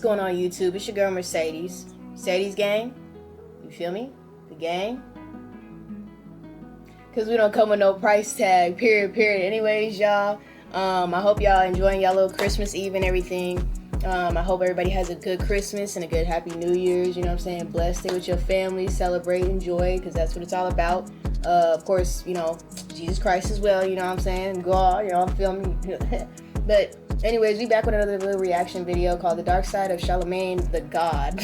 going on YouTube? It's your girl Mercedes. Mercedes gang. You feel me? The gang. Because we don't come with no price tag. Period. Anyways, y'all. I hope y'all enjoying y'all little Christmas Eve and everything. I hope everybody has a good Christmas and a good Happy New Year's. You know what I'm saying? Blessed. Stay with your family. Celebrate. Enjoy. Because that's what it's all about. Of course, you know, Jesus Christ as well. You know what I'm saying? God, you know, feel me? But anyways, we back with another little reaction video called The Dark Side of Charlamagne the God.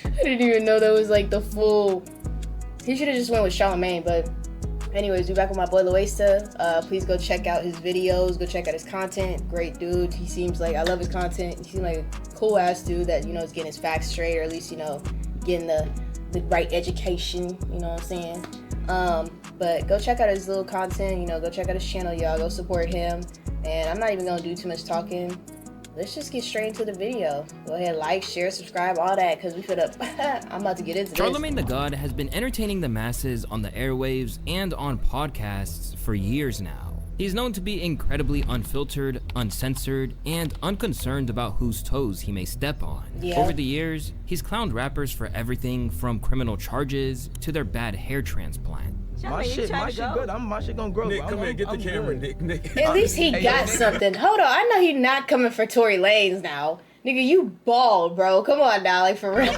I didn't even know that was like the full... He should have just went with Charlamagne, but anyways, we back with my boy Loesta. Please go check out his videos, go check out his content. Great dude. He seems like, I love his content. He seems like a cool ass dude that, you know, is getting his facts straight, or at least, you know, getting the right education, you know what I'm saying? But go check out his little content, you know, go check out his channel, y'all. Go support him. And I'm not even gonna do too much talking. Let's just get straight into the video. Go ahead, like, share, subscribe, all that, because we finna I'm about to get into this. Charlamagne the God has been entertaining the masses on the airwaves and on podcasts for years now. He's known to be incredibly unfiltered, uncensored, and unconcerned about whose toes he may step on. Yeah. Over the years, he's clowned rappers for everything from criminal charges to their bad hair transplant. My shit good. My shit gonna grow. Nick, come here, get the camera, Nick. At least he got something. Hold on, I know he's not coming for Tory Lanez now. Nigga, you bald, bro. Come on now, like for real.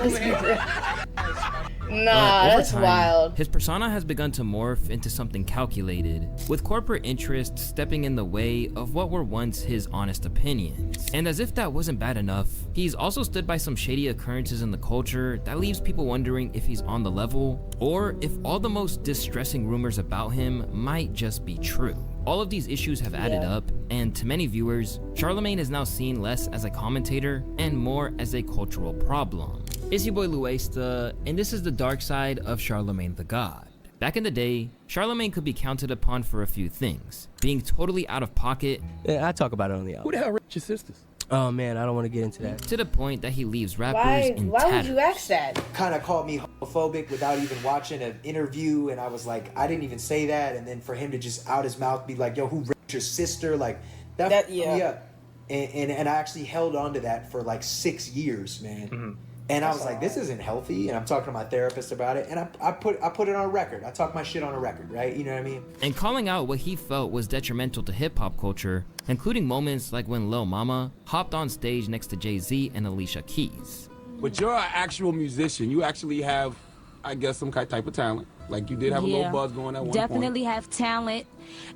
Nah, that's time, wild. His persona has begun to morph into something calculated, with corporate interests stepping in the way of what were once his honest opinions. And as if that wasn't bad enough, he's also stood by some shady occurrences in the culture that leaves people wondering if he's on the level, or if all the most distressing rumors about him might just be true. All of these issues have added up, and to many viewers, Charlamagne is now seen less as a commentator and more as a cultural problem. It's your boy Loesta, and this is the dark side of Charlamagne the God. Back in the day, Charlamagne could be counted upon for a few things. Being totally out of pocket. Yeah, I talk about it on the album. Who the hell raped your sisters? Oh man, I don't want to get into that. To the point that he leaves rappers in Why tatters. would you ask that? Kind of called me homophobic without even watching an interview, and I was like, I didn't even say that, and then for him to just out his mouth be like, yo, who raped your sister? Like, that fucked me up. And I actually held on to that for like 6 years, man. Mm-hmm. And I was like, this isn't healthy. And I'm talking to my therapist about it. And I put it on record. I talk my shit on a record, right? You know what I mean? And calling out what he felt was detrimental to hip-hop culture, including moments like when Lil Mama hopped on stage next to Jay-Z and Alicia Keys. But you're an actual musician. You actually have, I guess, some type of talent. Like you did have a little buzz going at one point. Definitely have talent.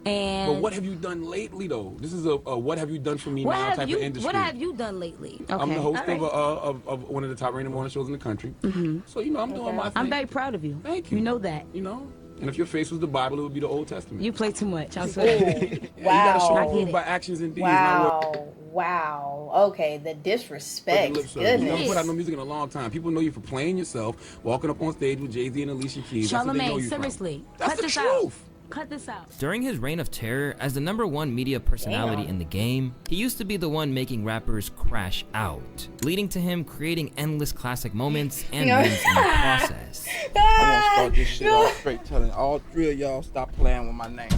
And but what have you done lately, though? This is a what have you done for me now type of industry. What have you done lately? Okay. I'm the host of one of the top-rated morning shows in the country. Mm-hmm. So, you know, I'm doing my thing. I'm very proud of you. Thank you. You know that. You know? And if your face was the Bible, it would be the Old Testament. You play too much. I'm sorry. Wow. You gotta show proof by actions and deeds. Wow. Okay, the disrespect. Goodness. You haven't put out no music in a long time. People know you for playing yourself, walking up on stage with Jay-Z and Alicia Keys. Charlamagne, seriously. That's the truth. Cut this out. During his reign of terror as the #1 media personality in the game, he used to be the one making rappers crash out, leading to him creating endless classic moments and memes in the process. I want to start this shit off straight telling all 3 of y'all stop playing with my name.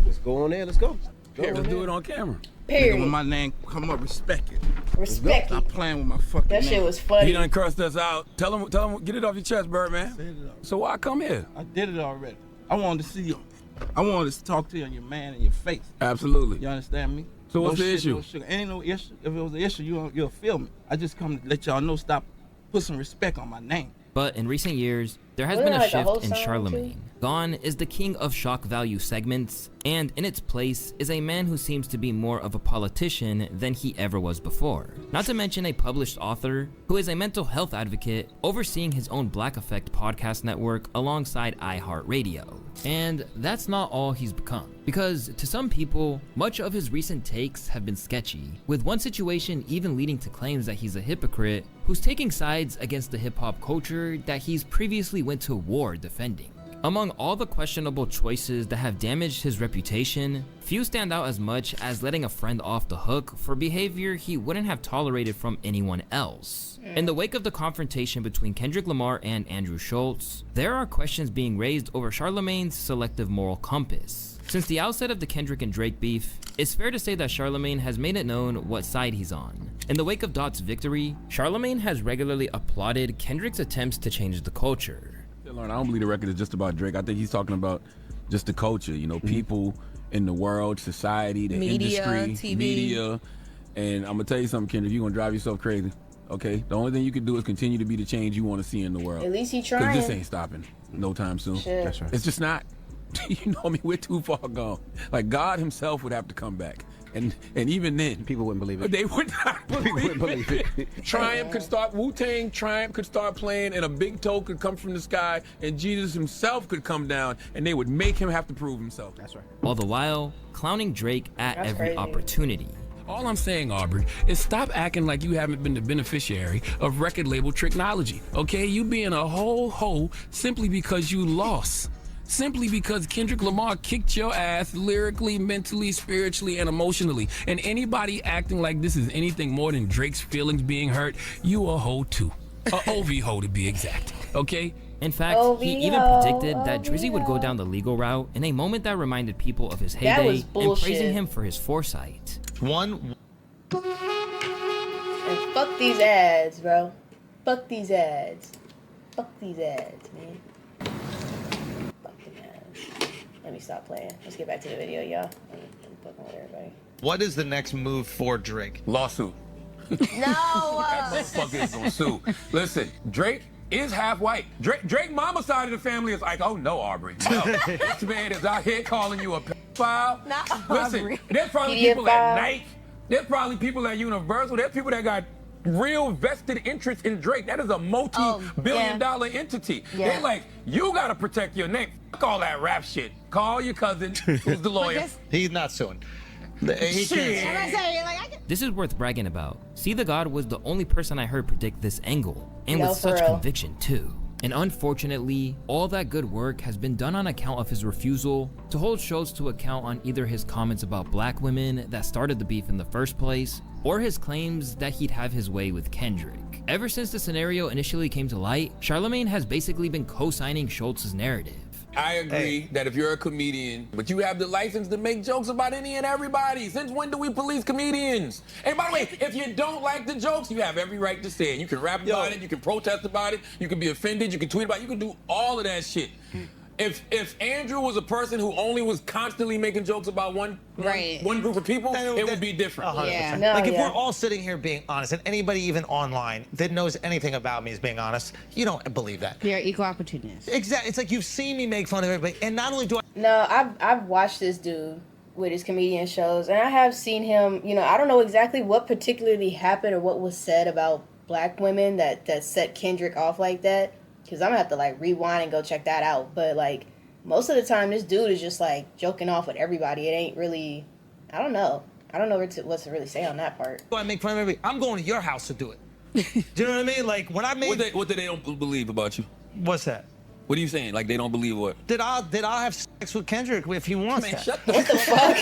Let's go on there. Let's go. Let's do it on camera. Period. When my name come up, respect it. Respect it. Stop playing with my fucking name. That shit was funny. He done cursed us out. Tell him, get it off your chest, Birdman. So why come here? I did it already. I wanted to see you. I wanted to talk to you on your man in your face. Absolutely. You understand me? So what's the issue? Ain't no issue. If it was an issue, you'll feel me. I just come to let y'all know, stop, put some respect on my name. But in recent years, there has been a shift in Charlamagne. Gone is the king of shock value segments, and in its place is a man who seems to be more of a politician than he ever was before. Not to mention a published author who is a mental health advocate overseeing his own Black Effect podcast network alongside iHeartRadio. And that's not all he's become, because to some people, much of his recent takes have been sketchy, with one situation even leading to claims that he's a hypocrite who's taking sides against the hip-hop culture that he's previously went to war defending. Among all the questionable choices that have damaged his reputation, few stand out as much as letting a friend off the hook for behavior he wouldn't have tolerated from anyone else. In the wake of the confrontation between Kendrick Lamar and Andrew Schultz, there are questions being raised over Charlamagne's selective moral compass. Since the outset of the Kendrick and Drake beef, it's fair to say that Charlamagne has made it known what side he's on. In the wake of Dot's victory, Charlamagne has regularly applauded Kendrick's attempts to change the culture. I don't believe the record is just about Drake. I think he's talking about just the culture, you know, people in the world, society, the industry, TV. media. And I'm gonna tell you something, Kendrick, you're gonna drive yourself crazy. Okay? The only thing you can do is continue to be the change you want to see in the world. At least he trying. Because this ain't stopping no time soon. Shit. That's right. It's just not. You know, I mean, we're too far gone. Like, God himself would have to come back. And even then, People wouldn't believe it. they would not believe it. Triumph could start, Wu-Tang Triumph could start playing, and a big toe could come from the sky, and Jesus himself could come down, and they would make him have to prove himself. That's right. All the while, clowning Drake at That's every crazy. opportunity. All I'm saying, Aubrey, is stop acting like you haven't been the beneficiary of record label technology, okay? You being a whole hoe simply because you lost. Simply because Kendrick Lamar kicked your ass lyrically, mentally, spiritually, and emotionally. And anybody acting like this is anything more than Drake's feelings being hurt, you a hoe too. A OV hoe to be exact, okay? In fact, he even predicted that Drizzy would go down the legal route in a moment that reminded people of his heyday and praising him for his foresight. And fuck these ads, bro. Fuck these ads. Fuck these ads, man. Fuck them ads. Let me stop playing. Let's get back to the video, y'all. I'm fucking with everybody. What is the next move for Drake? Lawsuit. No! That motherfucker is gonna sue. Listen, Drake is half white. Drake mama side of the family is like, oh no, Aubrey. No. This man is out here calling you a pedophile. Not Listen, Aubrey. there's probably people at Nike. There's probably people at Universal. There's people that got real vested interest in Drake. That is a multi-billion-dollar entity. Yeah. They're like, you gotta protect your name. Fuck all that rap shit. Call your cousin, who's the lawyer. He's not suing. He can't. This is worth bragging about. See the God was the only person I heard predict this angle, and No, with for such real. conviction too. And unfortunately, all that good work has been done on account of his refusal to hold Schultz to account on either his comments about black women that started the beef in the first place, or his claims that he'd have his way with Kendrick. Ever since the scenario initially came to light, Charlamagne has basically been co-signing Schultz's narrative. I agree that if you're a comedian, but you have the license to make jokes about any and everybody. Since when do we police comedians? And by the way, if you don't like the jokes, you have every right to say it. You can rap about it, you can protest about it, you can be offended, you can tweet about it, you can do all of that shit. If Andrew was a person who only was constantly making jokes about one group of people, it would be different. Yeah. No, Like if yeah. we're all sitting here being honest, and anybody even online that knows anything about me is being honest, you don't believe that. You're equal opportunist. Exactly. It's like you've seen me make fun of everybody, and not only do I. No, I've watched this dude with his comedian shows, and I have seen him, you know, I don't know exactly what particularly happened or what was said about black women that set Kendrick off like that, because I'm gonna have to like rewind and go check that out. But like most of the time this dude is just like joking off with everybody. It ain't really, I don't know what to really say on that part. I make fun of everybody. I'm going to your house to do it. Do you know what I mean? Like when I made. What do they don't believe about you? What's that? What are you saying? Like they don't believe what? Did I have sex with Kendrick if he wants that? Shut the What the fuck?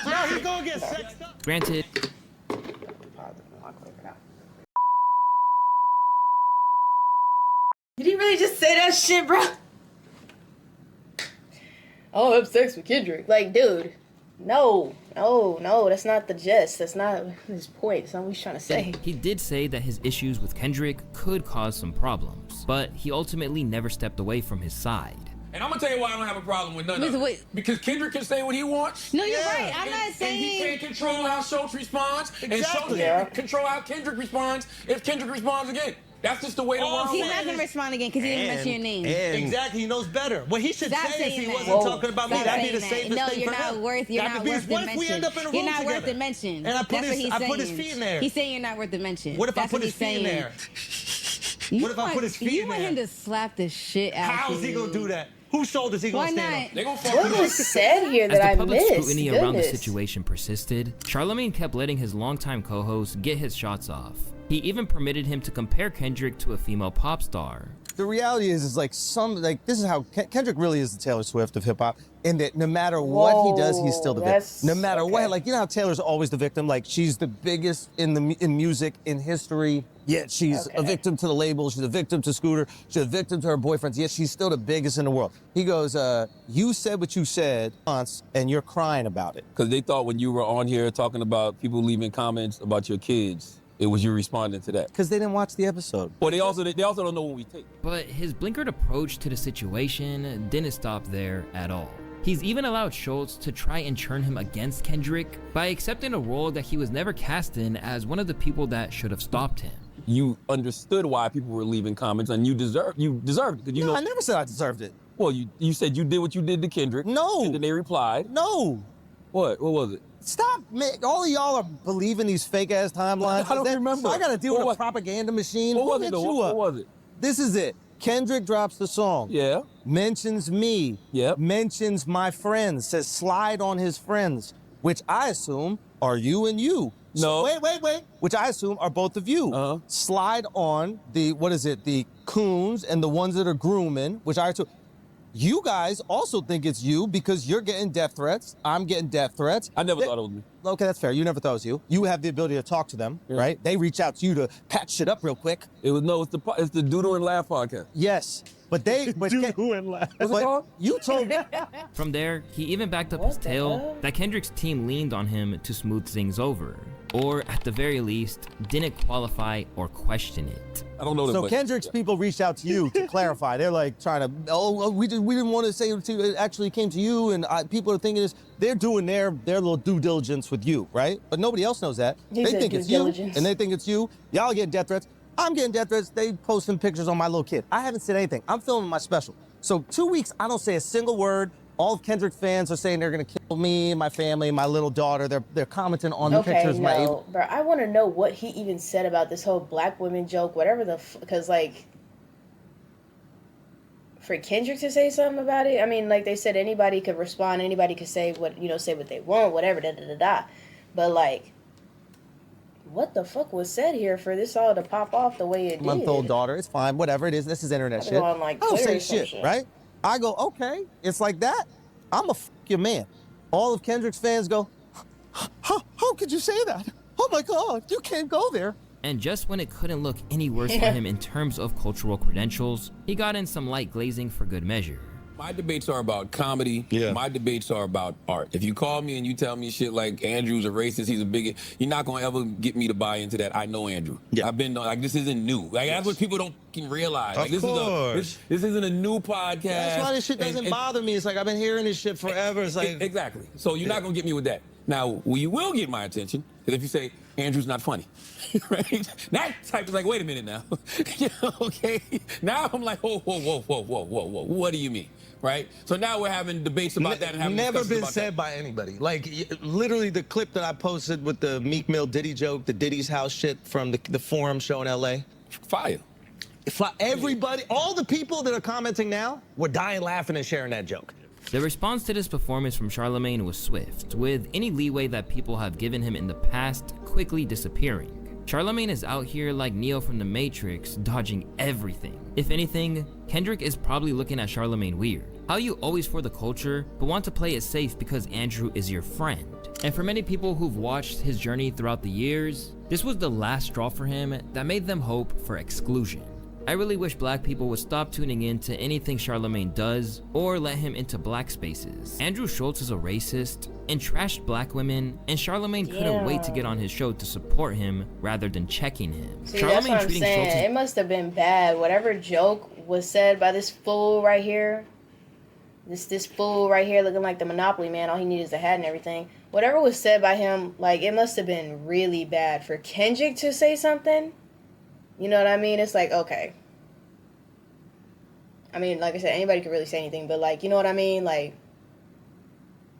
No, he's gonna get sexed up. Granted, Did he really just say that shit, bro? Oh, I have sex with Kendrick. Like, dude, no, that's not the gist. That's not his point. That's not what he's trying to say. he did say that his issues with Kendrick could cause some problems, but he ultimately never stepped away from his side. And I'm gonna tell you why I don't have a problem with none of it. Wait. Because Kendrick can say what he wants. No, you're right. I'm not And he saying. can't control how Schultz responds. And Schultz Exactly. can't control how Kendrick responds if Kendrick responds again. That's just the way the world He's works. not gonna respond again because he didn't mention your name. Exactly, he knows better. What he should Stop say is saying he that. wasn't Whoa. talking about me. Stop That'd be the saying safest that. No, thing you're for not him. worth. You're That not could be worth his- the What if we end mention. up in a room You're not worth together? the mention. And I put That's his- what he's I saying. put his feet in there. He's saying you're not worth the mention. What if That's I put what his he's feet in saying. there? You What if I want- put his feet You in want there? him to slap the shit out How of is he you. gonna do that? Whose shoulders he Why gonna stand not? on? They gonna fuck What with was said here As that the I public missed? scrutiny around the Goodness. situation persisted, Charlamagne kept letting his longtime co-host get his shots off. He even permitted him to compare Kendrick to a female pop star. the reality is like this is how Kendrick really is the Taylor Swift of hip hop, in that no matter what he does, he's still the victim. No matter what, like, you know how Taylor's always the victim, like she's the biggest in music in history, yet she's a victim to the label, she's a victim to Scooter, she's a victim to her boyfriends, yet she's still the biggest in the world. He goes, you said what you said once, and you're crying about it. Because they thought when you were on here talking about people leaving comments about your kids, it was you responding to that. Because they didn't watch the episode. Well, they also don't know when we take. But his blinkered approach to the situation didn't stop there at all. He's even allowed Schultz to try and turn him against Kendrick by accepting a role that he was never cast in as one of the people that should have stopped him. You understood why people were leaving comments, and you deserved it. No, I never said I deserved it. Well, you said you did what you did to Kendrick. No. And then they replied. No. What was it? Stop, man. All of y'all are believing these fake-ass timelines. I don't remember. So I got to deal with a propaganda machine. What was it, though? What was it? This is it. Kendrick drops the song. Yeah. Mentions me. Yep. Mentions my friends. Says slide on his friends, which I assume are you and you. No. So, wait. Which I assume are both of you. Slide on the, the coons and the ones that are grooming, which I assume. You guys also think it's you because you're getting death threats. I'm getting death threats. I never thought it was me. Okay, that's fair. You never thought it was you. You have the ability to talk to them, right? They reach out to you to patch shit up real quick. It's the Doodle and Laugh podcast. Yes, but Doodle and Laugh. What's it called? You told me. From there, he even backed up his tale that Kendrick's team leaned on him to smooth things over, or at the very least, didn't qualify or question it. I don't know. So Kendrick's people reached out to you to clarify. They're like trying to, we didn't want to say it actually came to you, and people are thinking this. They're doing their little due diligence with you, right? But nobody else knows that. They think it's you, and they think it's you. Y'all getting death threats. I'm getting death threats. They posting pictures on my little kid. I haven't said anything. I'm filming my special. So 2 weeks, I don't say a single word. All of Kendrick fans are saying they're gonna kill me, my family, my little daughter. They're commenting on the pictures. Bro, I want to know what he even said about this whole black women joke, whatever because like, for Kendrick to say something about it, I mean, like they said, anybody could respond, anybody could say what they want, whatever, But like, what the fuck was said here for this all to pop off the way it did? Month-old daughter, it's fine, whatever it is. This is internet shit. On, like, I don't say Twitter shit, right? I go, okay, it's like that. I'm a your man. All of Kendrick's fans go, how could you say that? Oh my God, you can't go there. And just when it couldn't look any worse for him in terms of cultural credentials, he got in some light glazing for good measure. My debates are about comedy. Yeah. My debates are about art. If you call me and you tell me shit like Andrew's a racist, he's a bigot, you're not gonna ever get me to buy into that. I know Andrew. Yeah. I've been like, this isn't new. Like that's what people don't realize. Like this isn't a new podcast. That's why this shit doesn't bother me. It's like I've been hearing this shit forever. It's like exactly. So you're not gonna get me with that. Now, you will get my attention is if you say Andrew's not funny, right? That type is like, wait a minute now, okay? Now I'm like, whoa, what do you mean? Right? So now we're having debates about that and having never been about said that. by anybody. Like, literally the clip that I posted with the Meek Mill Diddy joke, the Diddy's house shit from the Forum show in LA. Fire. Everybody, all the people that are commenting now were dying laughing and sharing that joke. The response to this performance from Charlamagne was swift, with any leeway that people have given him in the past quickly disappearing. Charlamagne is out here like Neo from the Matrix, dodging everything. If anything, Kendrick is probably looking at Charlamagne weird. How you always for the culture, but want to play it safe because Andrew is your friend. And for many people who've watched his journey throughout the years, this was the last straw for him that made them hope for exclusion. I really wish black people would stop tuning in to anything Charlamagne does or let him into black spaces. Andrew Schultz is a racist and trashed black women, and Charlamagne couldn't wait to get on his show to support him rather than checking him. See, that's what I'm saying. It must have been bad. Whatever joke was said by this fool right here, this fool right here looking like the Monopoly man, all he needed is a hat and everything. Whatever was said by him, like, it must have been really bad. For Kendrick to say something, you know what I mean? It's like, okay. I mean, like I said, anybody could really say anything, but like, you know what I mean? Like,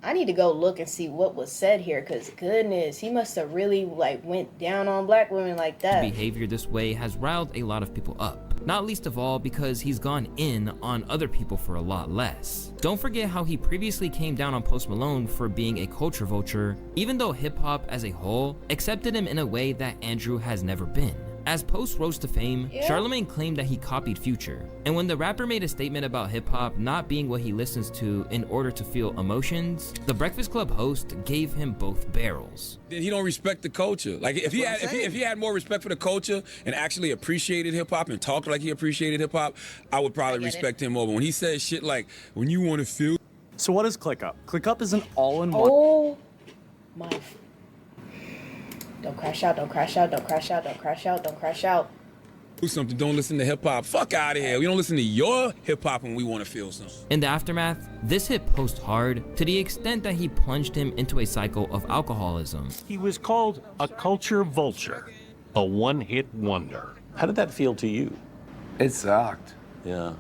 I need to go look and see what was said here, because goodness, he must have really like went down on black women like that. Behavior this way has riled a lot of people up, not least of all because he's gone in on other people for a lot less. Don't forget how he previously came down on Post Malone for being a culture vulture, even though hip-hop as a whole accepted him in a way that Andrew has never been. As post rose to fame, Charlamagne claimed that he copied Future. And when the rapper made a statement about hip-hop not being what he listens to in order to feel emotions, the Breakfast Club host gave him both barrels. Then he don't respect the culture. Like if he had more respect for the culture and actually appreciated hip-hop and talked like he appreciated hip-hop, I would probably respect him more. But when he says shit like, when you want to feel... So what is ClickUp? ClickUp is an all-in-one... Oh my... Don't crash out, don't crash out, don't crash out, don't crash out, don't crash out. Do something, don't listen to hip-hop. Fuck out of here. We don't listen to your hip-hop when we want to feel something. In the aftermath, this hit Post hard to the extent that he plunged him into a cycle of alcoholism. He was called a culture vulture, a one-hit wonder. How did that feel to you? It sucked. Yeah.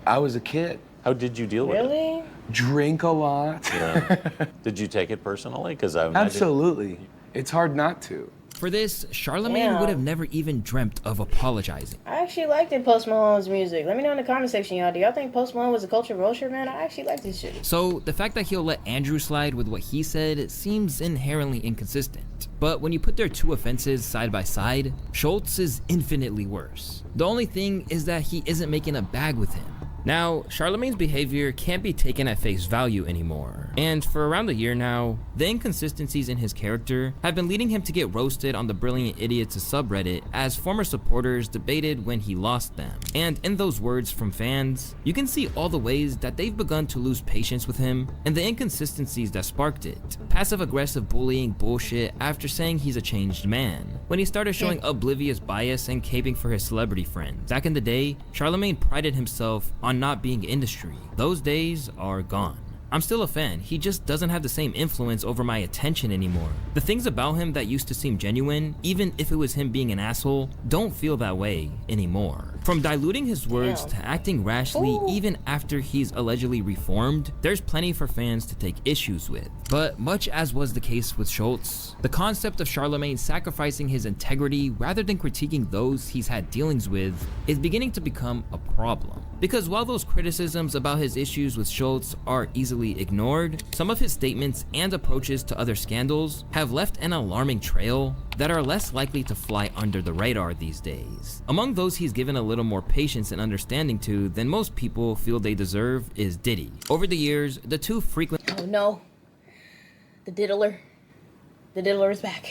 I was a kid. How did you deal with it? Really? Drink a lot. Yeah. Did you take it personally? Because I imagine... Absolutely. It's hard not to. For this, Charlamagne would have never even dreamt of apologizing. I actually liked Post Malone's music. Let me know in the comment section, y'all. Do y'all think Post Malone was a culture vulture, man? I actually like this shit. So, the fact that he'll let Andrew slide with what he said seems inherently inconsistent. But when you put their two offenses side by side, Schultz is infinitely worse. The only thing is that he isn't making a bag with him. Now, Charlamagne's behavior can't be taken at face value anymore, and for around a year now, the inconsistencies in his character have been leading him to get roasted on the Brilliant Idiots subreddit as former supporters debated when he lost them. And in those words from fans, you can see all the ways that they've begun to lose patience with him and the inconsistencies that sparked it. Passive-aggressive bullying bullshit after saying he's a changed man, when he started showing oblivious bias and caping for his celebrity friends. Back in the day, Charlamagne prided himself on not being industry. Those days are gone. I'm still a fan, he just doesn't have the same influence over my attention anymore. The things about him that used to seem genuine, even if it was him being an asshole, don't feel that way anymore. From diluting his words to acting rashly even after he's allegedly reformed, there's plenty for fans to take issues with. But much as was the case with Schultz, the concept of Charlamagne sacrificing his integrity rather than critiquing those he's had dealings with is beginning to become a problem. Because while those criticisms about his issues with Schultz are easily ignored, some of his statements and approaches to other scandals have left an alarming trail that are less likely to fly under the radar these days. Among those he's given a little more patience and understanding to than most people feel they deserve is Diddy. Over the years, the two frequent— Oh no. The diddler. The diddler is back.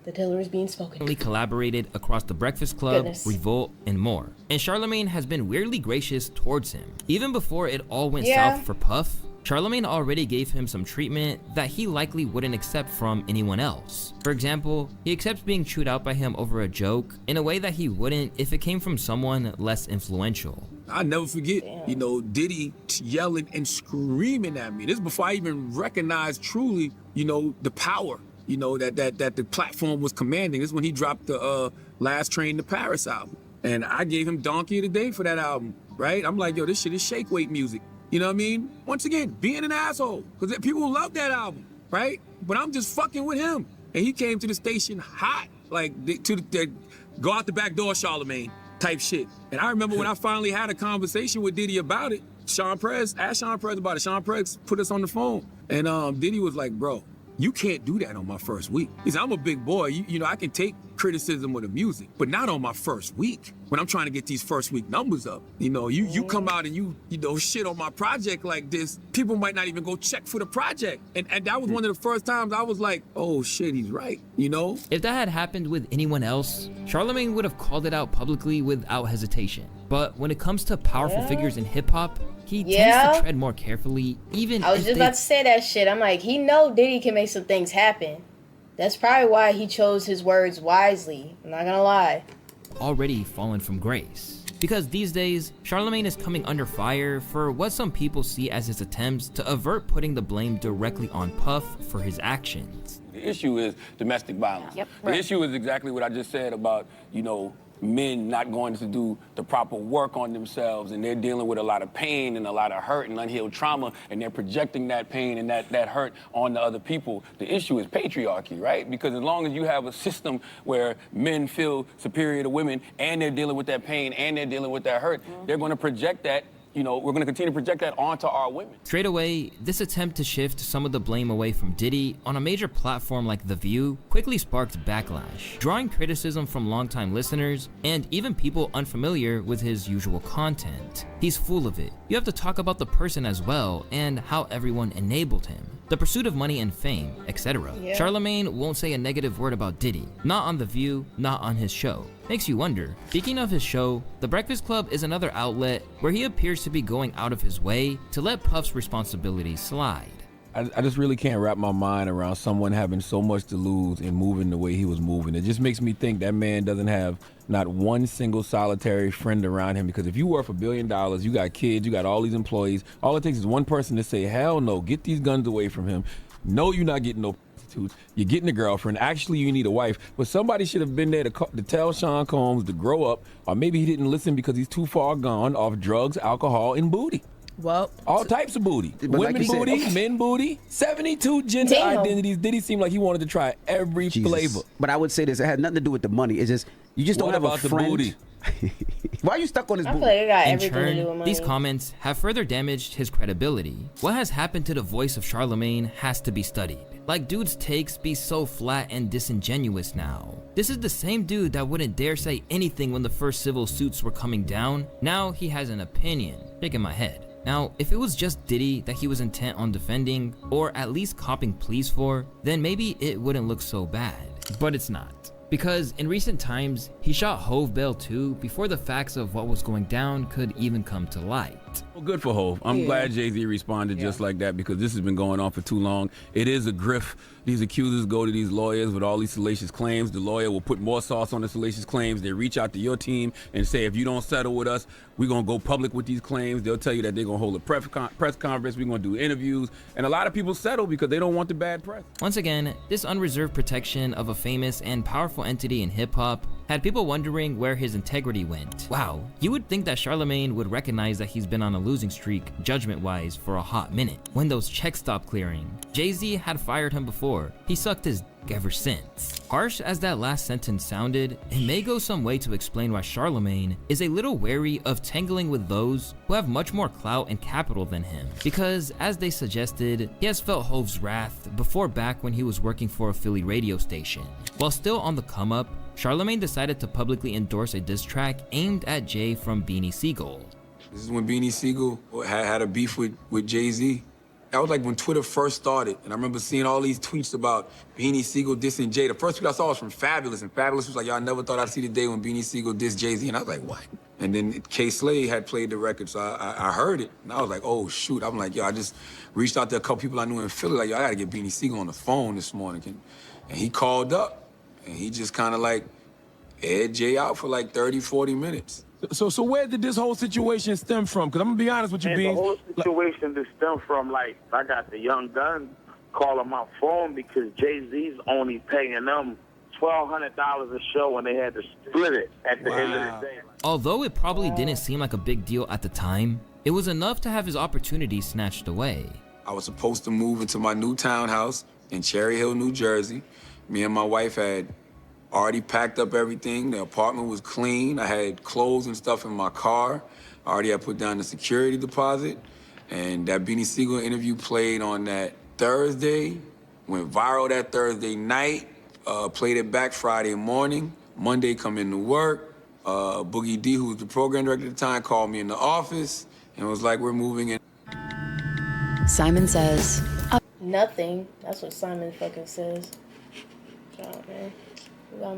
The diddler is being spoken. Collaborated across the Breakfast Club, Revolt, and more. And Charlamagne has been weirdly gracious towards him. Even before it all went south for Puff, Charlamagne already gave him some treatment that he likely wouldn't accept from anyone else. For example, he accepts being chewed out by him over a joke in a way that he wouldn't if it came from someone less influential. I never forget, you know, Diddy yelling and screaming at me. This is before I even recognized truly, you know, the power, you know, that the platform was commanding. This is when he dropped the Last Train to Paris album. And I gave him Donkey of the Day for that album, right? I'm like, yo, this shit is shake weight music. You know what I mean? Once again, being an asshole, because people love that album, right? But I'm just fucking with him. And he came to the station hot, like, go out the back door, Charlamagne, type shit. And I remember when I finally had a conversation with Diddy about it, asked Sean Prez about it. Sean Prez put us on the phone. And Diddy was like, bro, you can't do that on my first week. He said, I'm a big boy. You know, I can take criticism of the music, but not on my first week. When I'm trying to get these first week numbers up, you know, you come out and you know, shit on my project like this, people might not even go check for the project. And that was one of the first times I was like, oh shit, he's right, you know? If that had happened with anyone else, Charlamagne would have called it out publicly without hesitation. But when it comes to powerful figures in hip hop, he tends to tread more carefully, even I was just about to say that shit. I'm like, he know Diddy can make some things happen. That's probably why he chose his words wisely. I'm not gonna lie. Already fallen from grace. Because these days, Charlamagne is coming under fire for what some people see as his attempts to avert putting the blame directly on Puff for his actions. The issue is domestic violence. The issue is exactly what I just said about, you know, men not going to do the proper work on themselves, and they're dealing with a lot of pain and a lot of hurt and unhealed trauma, and they're projecting that pain and that hurt on the other people. The issue is patriarchy, right? Because as long as you have a system where men feel superior to women and they're dealing with that pain and they're dealing with that hurt, they're going to project that you know, we're going to continue to project that onto our women. Straight away, this attempt to shift some of the blame away from Diddy on a major platform like The View quickly sparked backlash, drawing criticism from longtime listeners and even people unfamiliar with his usual content. He's full of it. You have to talk about the person as well and how everyone enabled him, the pursuit of money and fame, etc. Yeah. Charlamagne won't say a negative word about Diddy, not on The View, not on his show. Makes you wonder. Speaking of his show, The Breakfast Club is another outlet where he appears to be going out of his way to let Puff's responsibilities slide. I just really can't wrap my mind around someone having so much to lose and moving the way he was moving. It just makes me think that man doesn't have not one single solitary friend around him, because if you worth $1 billion, you got kids, you got all these employees, all it takes is one person to say, hell no, get these guns away from him. No, you're not getting no prostitutes. You're getting a girlfriend. Actually, you need a wife. But somebody should have been there to tell Sean Combs to grow up, or maybe he didn't listen because he's too far gone off drugs, alcohol, and booty. Well, all types of booty. But Women like booty, said, men booty, 72 gender identities. Diddy seemed like he wanted to try every flavor. But I would say this, it had nothing to do with the money. It's just, you just don't have a friend. The booty? Why are you stuck on this I booty? feel like it got In everything to do with turn, money. these comments have further damaged his credibility. What has happened to the voice of Charlamagne has to be studied. Like, dude's takes be so flat and disingenuous now. This is the same dude that wouldn't dare say anything when the first civil suits were coming down. Now he has an opinion. Shaking my head. Now, if it was just Diddy that he was intent on defending, or at least copping pleas for, then maybe it wouldn't look so bad. But it's not. Because in recent times, he shot Hove bail too before the facts of what was going down could even come to light. Well, good for Hove. I'm glad Jay-Z responded just like that, because this has been going on for too long. It is a grift. These accusers go to these lawyers with all these salacious claims. The lawyer will put more sauce on the salacious claims. They reach out to your team and say, if you don't settle with us, we're going to go public with these claims. They'll tell you that they're going to hold a press conference. We're going to do interviews. And a lot of people settle because they don't want the bad press. Once again, this unreserved protection of a famous and powerful entity in hip-hop had people wondering where his integrity went. Wow, you would think that Charlamagne would recognize that he's been on a losing streak judgment-wise for a hot minute. When those checks stopped clearing, Jay-Z had fired him before. He sucked his dick ever since. Harsh as that last sentence sounded, it may go some way to explain why Charlamagne is a little wary of tangling with those who have much more clout and capital than him. Because, as they suggested, he has felt Hove's wrath before, back when he was working for a Philly radio station. While still on the come-up, Charlamagne decided to publicly endorse a diss track aimed at Jay from Beanie Sigel. This is when Beanie Sigel had a beef with Jay-Z. That was like when Twitter first started, and I remember seeing all these tweets about Beanie Sigel dissing Jay. The first tweet I saw was from Fabulous, and Fabulous was like, y'all never thought I'd see the day when Beanie Sigel dissed Jay-Z, and I was like, what? And then K. Slade had played the record, so I heard it, and I was like, oh, shoot. I'm like, yo, I just reached out to a couple people I knew in Philly, like, yo, I gotta get Beanie Sigel on the phone this morning. And he called up, and he just kind of like aired Jay out for like 30, 40 minutes. So where did this whole situation stem from? Because I'm going to be honest with you, And Beans. the whole situation that stemmed from, like, I got the Young Gun calling my phone because Jay-Z's only paying them $1,200 a show when they had to split it at the end of the day. Although it probably didn't seem like a big deal at the time, it was enough to have his opportunity snatched away. I was supposed to move into my new townhouse in Cherry Hill, New Jersey. Me and my wife had already packed up everything. The apartment was clean. I had clothes and stuff in my car. I already had put down the security deposit. And that Beanie Sigel interview played on that Thursday, went viral that Thursday night, played it back Friday morning. Monday, come into work. Boogie D, who was the program director at the time, called me in the office and was like, we're moving in. Simon says nothing. That's what Simon fucking says. Oh, man.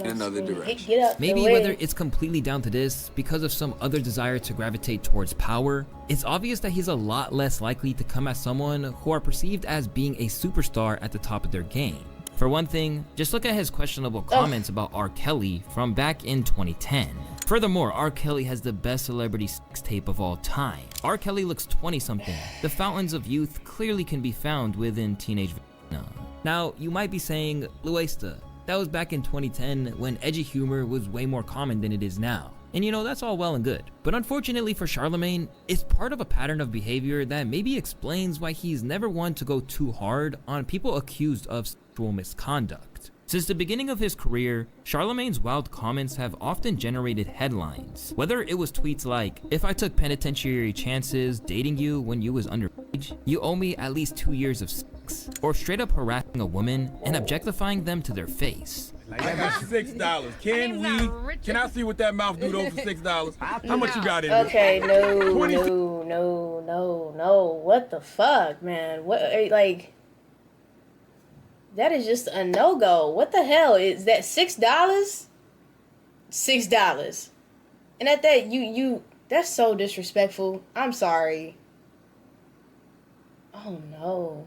In another direction. Get up Maybe the way. whether it's completely down to this because of some other desire to gravitate towards power, it's obvious that he's a lot less likely to come at someone who are perceived as being a superstar at the top of their game. For one thing, just look at his questionable comments about R. Kelly from back in 2010. Furthermore, R. Kelly has the best celebrity sex tape of all time. R. Kelly looks 20-something. The fountains of youth clearly can be found within teenage vagina. Now, you might be saying, Luesta, that was back in 2010 when edgy humor was way more common than it is now. And you know, that's all well and good. But unfortunately for Charlamagne, it's part of a pattern of behavior that maybe explains why he's never one to go too hard on people accused of sexual misconduct. Since the beginning of his career, Charlamagne's wild comments have often generated headlines. Whether it was tweets like, "If I took penitentiary chances dating you when you was underage, you owe me at least 2 years of sex," or straight up harassing a woman and objectifying them to their face. I got $6. Can I see what that mouth do though for $6? How much you got in it? Okay, no. What the fuck, man? What, like, that is just a no-go. What the hell is that? $6? $6. And at that, you that's so disrespectful. I'm sorry. Oh no.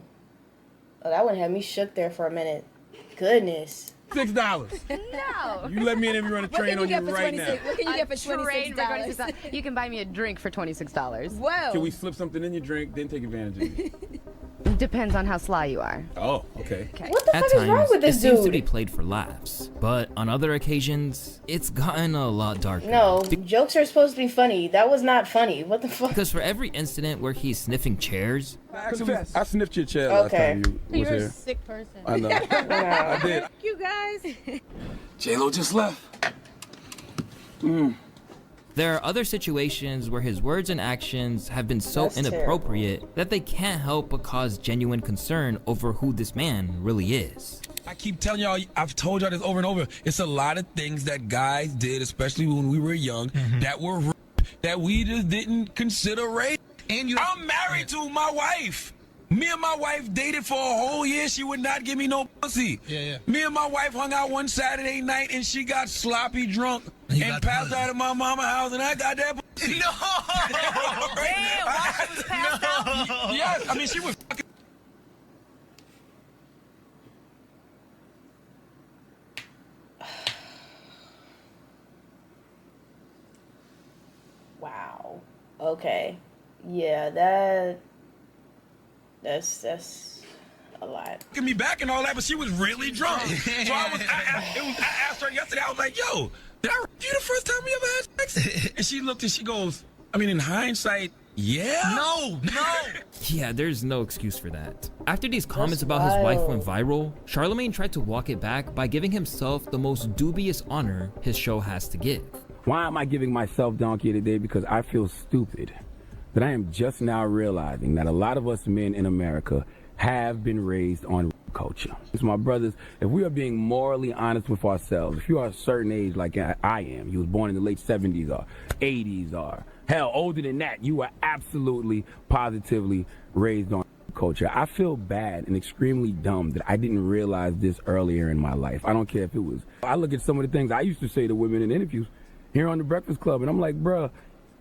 Oh, that would have me shook there for a minute. Goodness. $6. No. You let me in if you run a train on you right now. What can you get for $26? You can buy me a drink for $26. Whoa. Can we slip something in your drink, then take advantage of it? Depends on how sly you are. Oh, okay. What the At fuck times, is wrong with this it seems to dude? be played for laughs, but on other occasions, it's gotten a lot darker. No, jokes are supposed to be funny. That was not funny. What the fuck? Because for every incident where he's sniffing chairs, I sniffed your chair last time you was You're here. a sick person. I know. I did. Fuck you guys. J-Lo just left. there are other situations where his words and actions have been so That's inappropriate that they can't help but cause genuine concern over who this man really is. I keep telling y'all, I've told y'all this over and over. It's a lot of things that guys did, especially when we were young, that were that we just didn't consider rape. And I'm married to my wife. Me and my wife dated for a whole year. She would not give me no pussy. Me and my wife hung out one Saturday night and she got sloppy drunk and passed out at my mama's house and I got that pussy. No! Damn, while she was passed out? Yes, I mean, she was fucking. Wow. Okay. Yeah, that's a lot. Get me back and all that, but she was really drunk. So I asked her yesterday, I was like, yo, did I rape you the first time we ever had sex? And she looked and she goes, I mean, in hindsight, yeah. No. Yeah, there's no excuse for that. After these comments about his wife went viral, Charlamagne tried to walk it back by giving himself the most dubious honor his show has to give. Why am I giving myself donkey today? Because I feel stupid. That I am just now realizing that a lot of us men in America have been raised on culture. It's my brothers, if we are being morally honest with ourselves, if you are a certain age like I am, you was born in the late 70s or 80s or hell, older than that, you are absolutely, positively raised on culture. I feel bad and extremely dumb that I didn't realize this earlier in my life. I don't care if it was. I look at some of the things I used to say to women in interviews here on The Breakfast Club, and I'm like, bruh,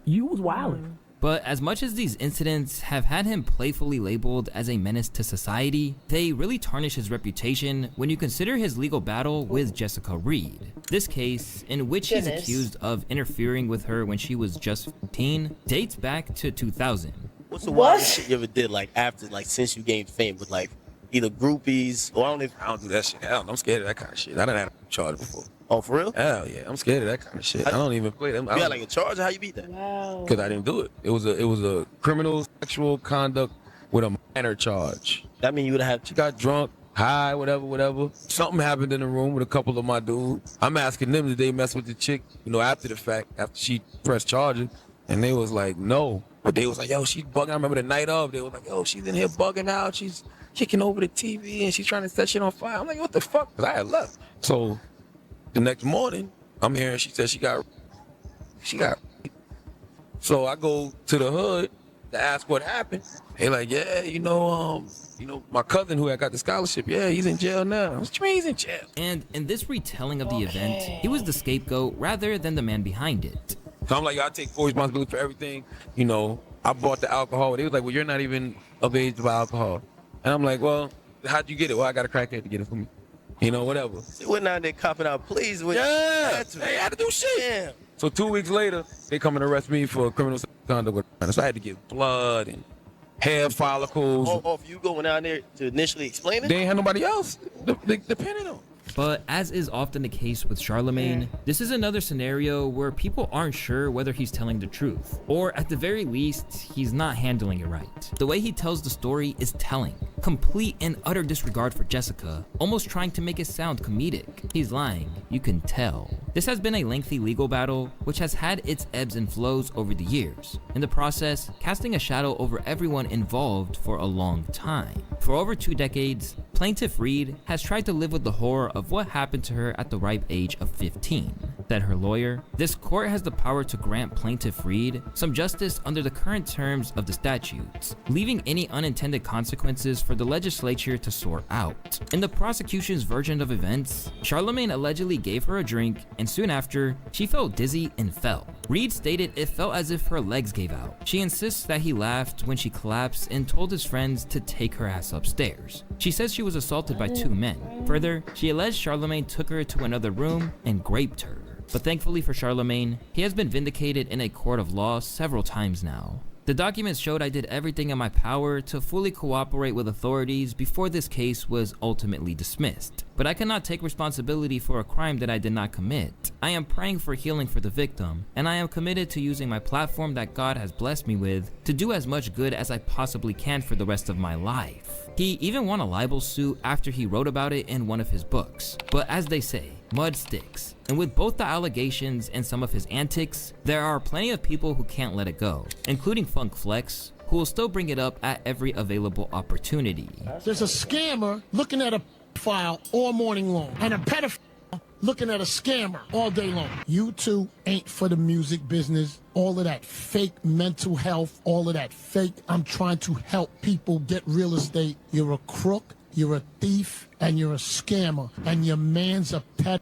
you was wildin'. But as much as these incidents have had him playfully labeled as a menace to society, they really tarnish his reputation when you consider his legal battle with Jessica Reed. This case, in which he's accused of interfering with her when she was just 15, dates back to 2000. What's the wildest shit you ever did, like, after, like, since you gained fame with, like, either groupies or I don't do that shit. Hell, I'm scared of that kind of shit. I done had a charge before. Oh, for real? Hell yeah, I'm scared of that kind of shit. I don't even play them. You got like a charge? How you beat that? Wow. Because I didn't do it. It was a criminal sexual conduct with a minor charge. That mean you would have had. She got drunk, high, whatever. Something happened in the room with a couple of my dudes. I'm asking them did they mess with the chick, after the fact, after she pressed charges, and they was like no. But they was like, yo, she's bugging. I remember the night of, they was like, yo, she's in here bugging out. She's kicking over the TV and she's trying to set shit on fire. I'm like, what the fuck? Because I had left. So the next morning, I'm hearing she said she got. So I go to the hood to ask what happened. They like, yeah, my cousin who had got the scholarship, yeah, he's in jail now. What you mean he's in jail? And in this retelling of the event, he was the scapegoat rather than the man behind it. So I'm like, I take full responsibility for everything. I bought the alcohol. They was like, well, you're not even of age to buy alcohol. And I'm like, well, how'd you get it? Well, I got a crackhead to get it for me. Whatever. They went out there copping out pleas with. Yeah, they had to do shit. Yeah. So 2 weeks later, they come and arrest me for criminal conduct. So I had to get blood and hair follicles. Oh, for you going out there to initially explain it? They ain't had nobody else. They depended on. But as is often the case with Charlamagne, this is another scenario where people aren't sure whether he's telling the truth, or at the very least, he's not handling it right. The way he tells the story is telling. Complete and utter disregard for Jessica, almost trying to make it sound comedic. He's lying, you can tell. This has been a lengthy legal battle, which has had its ebbs and flows over the years. In the process, casting a shadow over everyone involved for a long time. For over 2 decades, Plaintiff Reed has tried to live with the horror of what happened to her at the ripe age of 15. Said her lawyer, this court has the power to grant Plaintiff Reed some justice under the current terms of the statutes, leaving any unintended consequences for the legislature to sort out. In the prosecution's version of events, Charlamagne allegedly gave her a drink, and soon after, she felt dizzy and fell. Reed stated it felt as if her legs gave out. She insists that he laughed when she collapsed and told his friends to take her ass upstairs. She says she was assaulted by 2 men. Further, she alleged Charlamagne took her to another room and raped her. But thankfully for Charlamagne, he has been vindicated in a court of law several times now. The documents showed I did everything in my power to fully cooperate with authorities before this case was ultimately dismissed. But I cannot take responsibility for a crime that I did not commit. I am praying for healing for the victim, and I am committed to using my platform that God has blessed me with to do as much good as I possibly can for the rest of my life. He even won a libel suit after he wrote about it in one of his books. But as they say, mud sticks. And with both the allegations and some of his antics, there are plenty of people who can't let it go, including Funk Flex, who will still bring it up at every available opportunity. There's a scammer looking at a file all morning long, and a pedophile looking at a scammer all day long. You two ain't for the music business. All of that fake mental health, all of that fake, I'm trying to help people get real estate. You're a crook, you're a thief, and you're a scammer, and your man's a pedophile.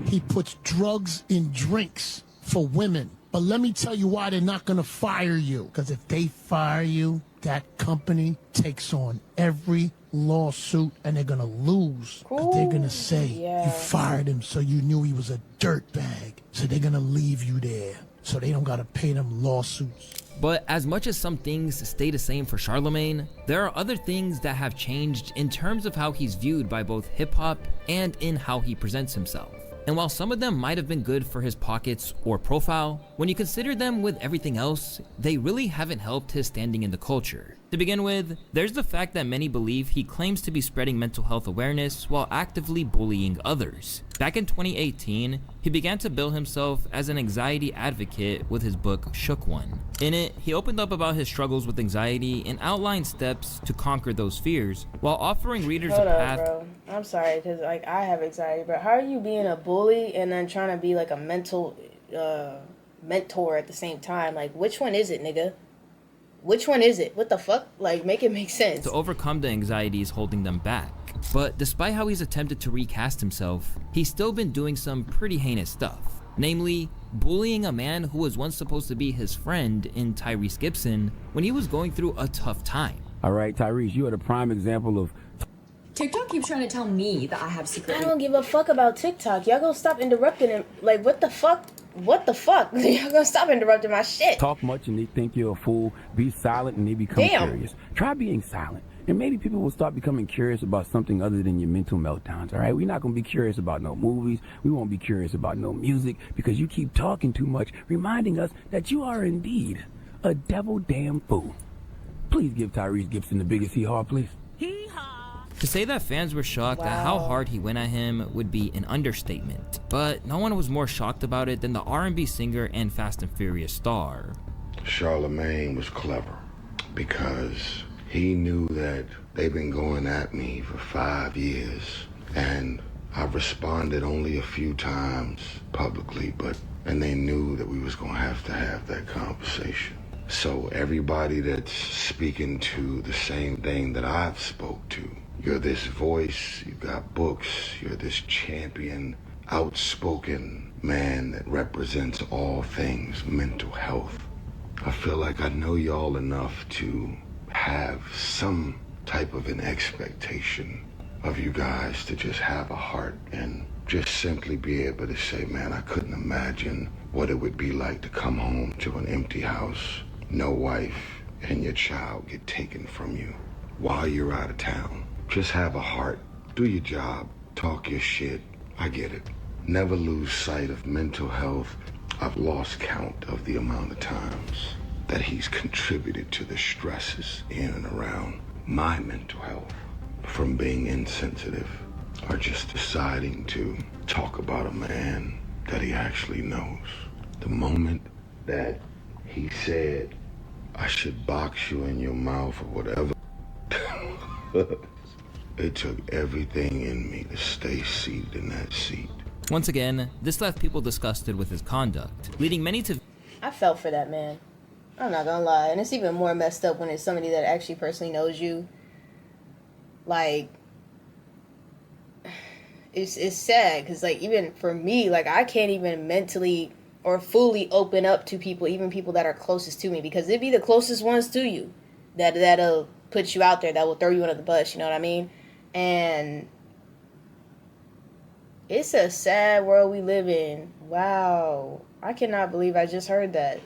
He puts drugs in drinks for women. But let me tell you why they're not gonna fire you. Because if they fire you, that company takes on every lawsuit and they're gonna lose. But they're gonna say, you fired him so you knew he was a dirtbag. So they're gonna leave you there. So they don't gotta pay them lawsuits. But as much as some things stay the same for Charlamagne, there are other things that have changed in terms of how he's viewed by both hip-hop and in how he presents himself. And while some of them might have been good for his pockets or profile, when you consider them with everything else, they really haven't helped his standing in the culture. To begin with, there's the fact that many believe he claims to be spreading mental health awareness while actively bullying others. Back in 2018, he began to bill himself as an anxiety advocate with his book Shook One. In it, he opened up about his struggles with anxiety and outlined steps to conquer those fears while offering readers a path. Bro. I'm sorry, because like I have anxiety, but how are you being a bully and then trying to be like a mental mentor at the same time? Like, which one is it, nigga? Which one is it? What the fuck? Like, make it make sense. To overcome the anxieties holding them back. But despite how he's attempted to recast himself, he's still been doing some pretty heinous stuff. Namely, bullying a man who was once supposed to be his friend in Tyrese Gibson when he was going through a tough time. All right, Tyrese, you are the prime example of... TikTok keeps trying to tell me that I have secret... I don't give a fuck about TikTok. Y'all gonna stop interrupting him. Like, what the fuck? What the fuck? Y'all gonna stop interrupting my shit. Talk much and they think you're a fool. Be silent and they become curious. Try being silent. And maybe people will start becoming curious about something other than your mental meltdowns, all right? We're not going to be curious about no movies. We won't be curious about no music because you keep talking too much, reminding us that you are indeed a devil damn fool. Please give Tyrese Gibson the biggest hee-haw, please. To say that fans were shocked at how hard he went at him would be an understatement. But no one was more shocked about it than the R&B singer and Fast and Furious star. Charlamagne was clever because he knew that they've been going at me for 5 years, and I've responded only a few times publicly, and they knew that we was gonna have to have that conversation. So everybody that's speaking to the same thing that I've spoke to, you're this voice, you got books, you're this champion, outspoken man that represents all things mental health. I feel like I know y'all enough to have some type of an expectation of you guys to just have a heart and just simply be able to say, man, I couldn't imagine what it would be like to come home to an empty house, no wife, and your child get taken from you while you're out of town. Just have a heart, do your job, talk your shit. I get it. Never lose sight of mental health. I've lost count of the amount of times that he's contributed to the stresses in and around my mental health from being insensitive or just deciding to talk about a man that he actually knows. The moment that he said, I should box you in your mouth or whatever, it took everything in me to stay seated in that seat. Once again, this left people disgusted with his conduct, leading many to... I felt for that man. I'm not gonna lie. And it's even more messed up when it's somebody that actually personally knows you. Like, it's sad, because, like, even for me, like, I can't even mentally or fully open up to people, even people that are closest to me, because it'd be the closest ones to you that'll put you out there, that will throw you under the bus, you know what I mean? And it's a sad world we live in. Wow. I cannot believe I just heard that.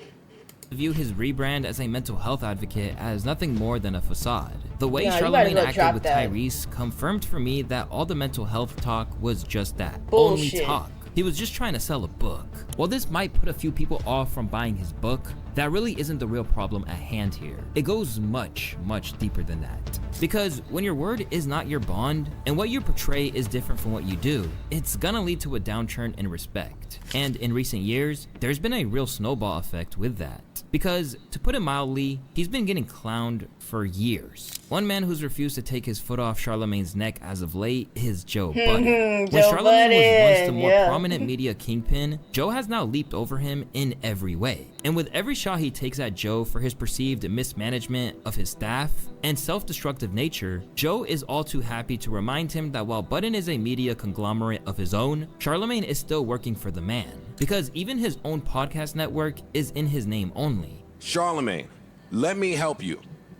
View his rebrand as a mental health advocate as nothing more than a facade. The way No, Charlamagne acted with Tyrese confirmed for me that all the mental health talk was just that. Bullshit. Only talk. He was just trying to sell a book. While this might put a few people off from buying his book, that really isn't the real problem at hand here. It goes much, much deeper than that. Because when your word is not your bond, and what you portray is different from what you do, it's gonna lead to a downturn in respect. And in recent years, there's been a real snowball effect with that. Because, to put it mildly, he's been getting clowned for years. One man who's refused to take his foot off Charlamagne's neck as of late is Joe Budden. When Charlamagne was once the more prominent media kingpin, Joe has now leaped over him in every way. And with every shot he takes at Joe for his perceived mismanagement of his staff and self-destructive nature, Joe is all too happy to remind him that while Budden is a media conglomerate of his own, Charlamagne is still working for the man. Because even his own podcast network is in his name only. Charlamagne, let me help you.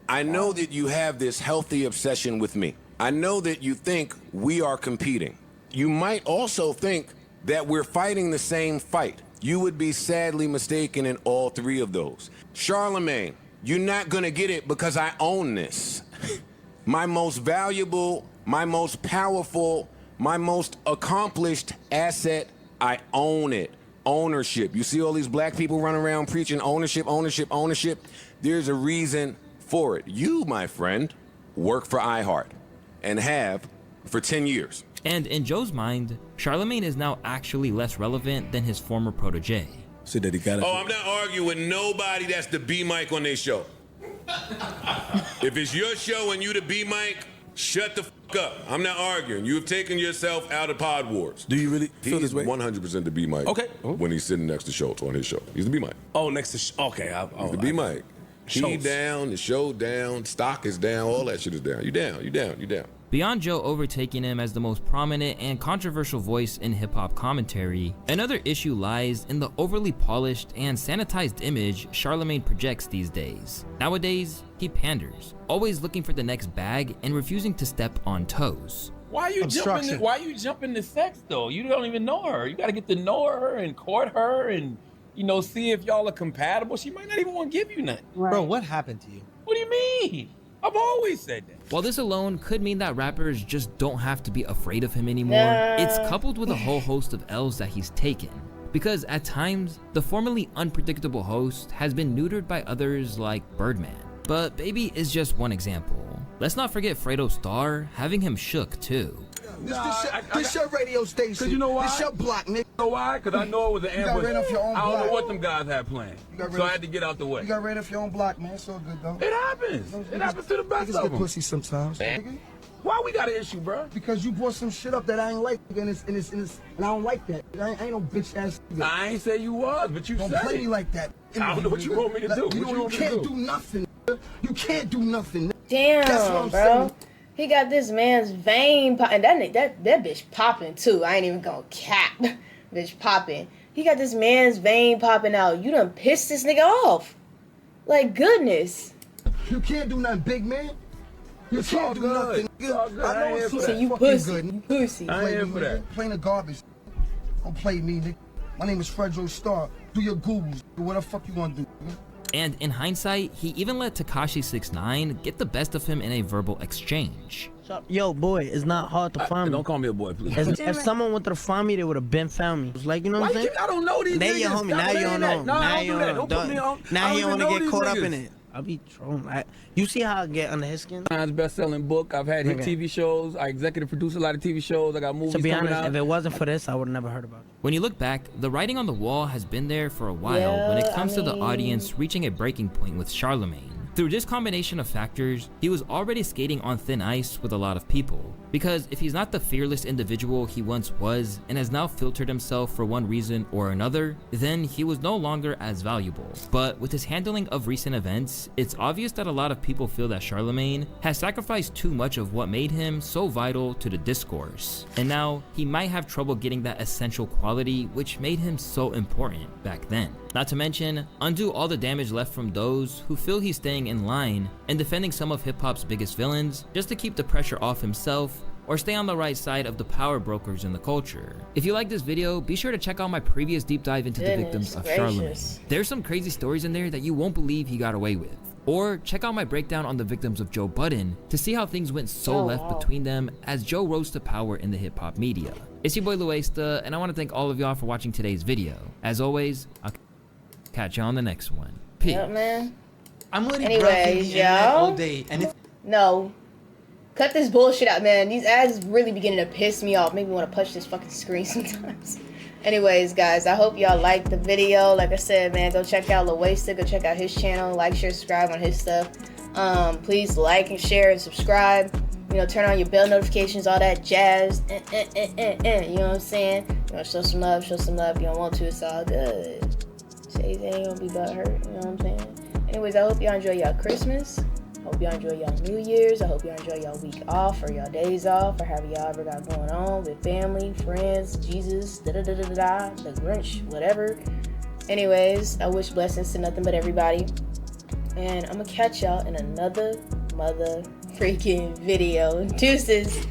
I know that you have this healthy obsession with me. I know that you think we are competing. You might also think that we're fighting the same fight. You would be sadly mistaken in all three of those. Charlamagne, you're not gonna get it because I own this. My most valuable, my most powerful, my most accomplished asset, I own it. Ownership. You see all these black people running around preaching ownership, ownership, ownership. There's a reason for it. You, my friend, work for iHeart and have for 10 years. And in Joe's mind, Charlamagne is now actually less relevant than his former protege. So that he got it. Oh, I'm not arguing with nobody that's the B mic on their show. If it's your show and you the B mic, shut the fuck up. I'm not arguing. You have taken yourself out of Pod Wars. Do you really feel this way? 100% the B mic. Okay. When he's sitting next to Schultz on his show. He's the B mic. Oh, next to okay. He's the B mic. He down, the show down, stock is down, all that shit is down. You down, you down, you down. Beyond Joe overtaking him as the most prominent and controversial voice in hip-hop commentary, another issue lies in the overly polished and sanitized image Charlamagne projects these days. Nowadays, he panders, always looking for the next bag and refusing to step on toes. Why are you jumping? Why are you jumping to sex though? You don't even know her. You got to get to know her and court her and see if y'all are compatible. She might not even want to give you nothing. Bro, what happened to you? What do you mean? I've always said that. While this alone could mean that rappers just don't have to be afraid of him anymore, it's coupled with a whole host of L's that he's taken. Because at times, the formerly unpredictable host has been neutered by others like Birdman. But Baby is just one example. Let's not forget Fredo Starr having him shook too. This your radio station. Cause you know why? This your block, nigga. You know why? Cause I know it was an ambush. You got ran off your own block. I don't know what them guys had planned. So I had to get out the way. You got ran off your own block, man. It's all good, though. It happens. It happens to the best of them. them. Pussy sometimes. Nigga. Why we got an issue, bro? Because you brought some shit up that I ain't like, and I don't like that. I ain't no bitch ass nigga. I ain't say you was, but you don't said play it. me like that. I don't know what you want me to do. You can't do nothing. You can't do nothing. Damn, That's what I'm bro. saying. He got this man's vein popping. That bitch popping too. I ain't even gonna cap. Bitch popping. He got this man's vein popping out. You done pissed this nigga off. Like, goodness. You can't do nothing, big man. You can't do nothing. I know it's so you pussy. Good. You pussy. I ain't for that. Playing the garbage. Don't play me, nigga. My name is Fredo Starr. Do your Googles. What the fuck you gonna do, nigga? And in hindsight, he even let Tekashi 6ix9ine get the best of him in a verbal exchange. Yo, boy, it's not hard to find me. Don't call me a boy, please. If someone wanted to find me, they would have been found me. It's like, you know what I'm saying? I don't know these They niggas. your homie. Stop Now you saying don't that. know. No, Now don't you do that. don't Don't know. put me on. Now I he don't don't even want to know get caught these up in niggas. it. I'll be trolling. You see how I get under his skin? Times best-selling book. I've had hit Okay. TV shows. I executive produce a lot of TV shows. I got movies To be coming honest, out. if it wasn't for this, I would have never heard about it. When you look back, the writing on the wall has been there for a while Yeah, when it comes to the I mean- audience reaching a breaking point with Charlamagne. Through this combination of factors, he was already skating on thin ice with a lot of people. Because if he's not the fearless individual he once was and has now filtered himself for one reason or another, then he was no longer as valuable. But with his handling of recent events, it's obvious that a lot of people feel that Charlamagne has sacrificed too much of what made him so vital to the discourse. And now he might have trouble getting that essential quality which made him so important back then. Not to mention, undo all the damage left from those who feel he's staying in line and defending some of hip-hop's biggest villains just to keep the pressure off himself or stay on the right side of the power brokers in the culture. If you like this video, be sure to check out my previous deep dive into the victims of Charlamagne. There's some crazy stories in there that you won't believe he got away with. Or check out my breakdown on the victims of Joe Budden to see how things went so left between them as Joe rose to power in the hip-hop media. It's your boy Luesta, and I want to thank all of y'all for watching today's video. As always, I'll catch you on the next one. Peace. Yep, man. I'm letting Anyways, all yo. day, and if No. Cut this bullshit out, man. These ads really beginning to piss me off. Make me want to punch this fucking screen sometimes. Anyways, guys, I hope y'all liked the video. Like I said, man, go check out Luesta. Go check out his channel. Like, share, subscribe on his stuff. Please like and share and subscribe. You know, turn on your bell notifications, all that jazz. You know what I'm saying? You want to show some love, show some love. You don't want to, it's all good. Say they ain't gonna be butthurt. You know what I'm saying? Anyways, I hope y'all enjoy y'all Christmas. Hope y'all enjoy y'all New Year's. I hope y'all enjoy y'all week off or y'all days off or however y'all ever got going on with family, friends, Jesus, the Grinch, whatever. Anyways, I wish blessings to nothing but everybody. And I'm gonna catch y'all in another mother freaking video. Deuces.